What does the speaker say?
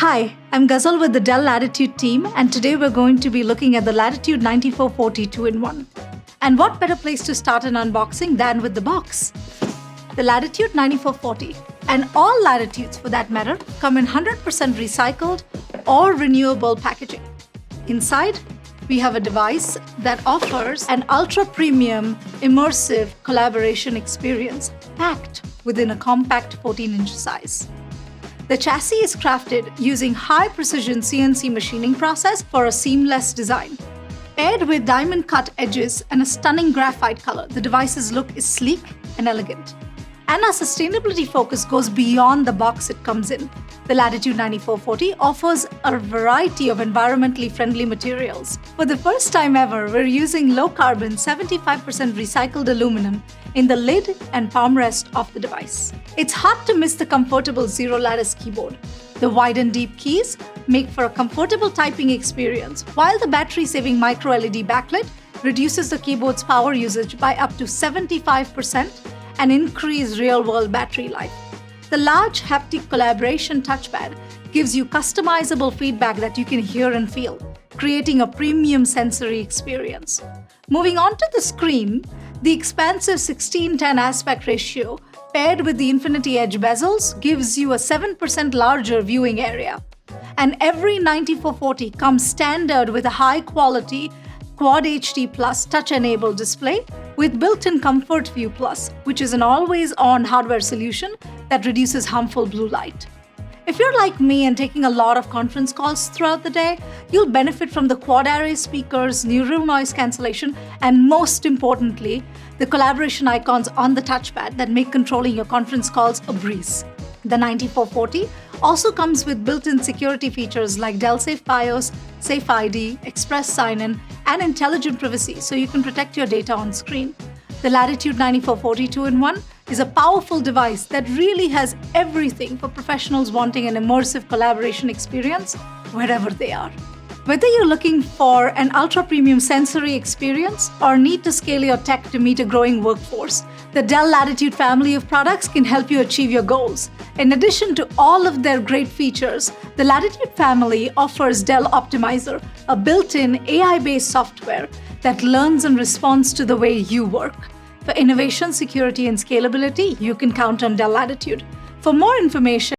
Hi, I'm Ghazal with the Dell Latitude team, and today we're going to be looking at the Latitude 9440 2-in-1. And what better place to start an unboxing than with the box? The Latitude 9440, and all Latitudes for that matter, come in 100% recycled or renewable packaging. Inside, we have a device that offers an ultra-premium, immersive collaboration experience packed within a compact 14-inch size. The chassis is crafted using high-precision CNC machining process for a seamless design. Paired with diamond-cut edges and a stunning graphite color, the device's look is sleek and elegant. And our sustainability focus goes beyond the box it comes in. The Latitude 9440 offers a variety of environmentally friendly materials. For the first time ever, we're using low-carbon 75% recycled aluminum in the lid and palm rest of the device. It's hard to miss the comfortable zero-lattice keyboard. The wide and deep keys make for a comfortable typing experience, while the battery-saving micro-LED backlit reduces the keyboard's power usage by up to 75% and increase real-world battery life. The large haptic collaboration touchpad gives you customizable feedback that you can hear and feel, creating a premium sensory experience. Moving on to the screen, the expansive 16:10 aspect ratio paired with the Infinity Edge bezels gives you a 7% larger viewing area. And every 9440 comes standard with a high-quality Quad HD Plus touch-enabled display with built-in Comfort View Plus, which is an always-on hardware solution that reduces harmful blue light. If you're like me and taking a lot of conference calls throughout the day, you'll benefit from the quad-array speakers, neural noise cancellation, and most importantly, the collaboration icons on the touchpad that make controlling your conference calls a breeze. The 9440 also comes with built-in security features like Dell Safe BIOS, Safe ID, Express Sign-In, and intelligent privacy so you can protect your data on screen. The Latitude 9440 2-in-1 is a powerful device that really has everything for professionals wanting an immersive collaboration experience wherever they are. Whether you're looking for an ultra-premium sensory experience or need to scale your tech to meet a growing workforce, the Dell Latitude family of products can help you achieve your goals. In addition to all of their great features, the Latitude family offers Dell Optimizer, a built-in AI-based software that learns and responds to the way you work. For innovation, security, and scalability, you can count on Dell Latitude. For more information,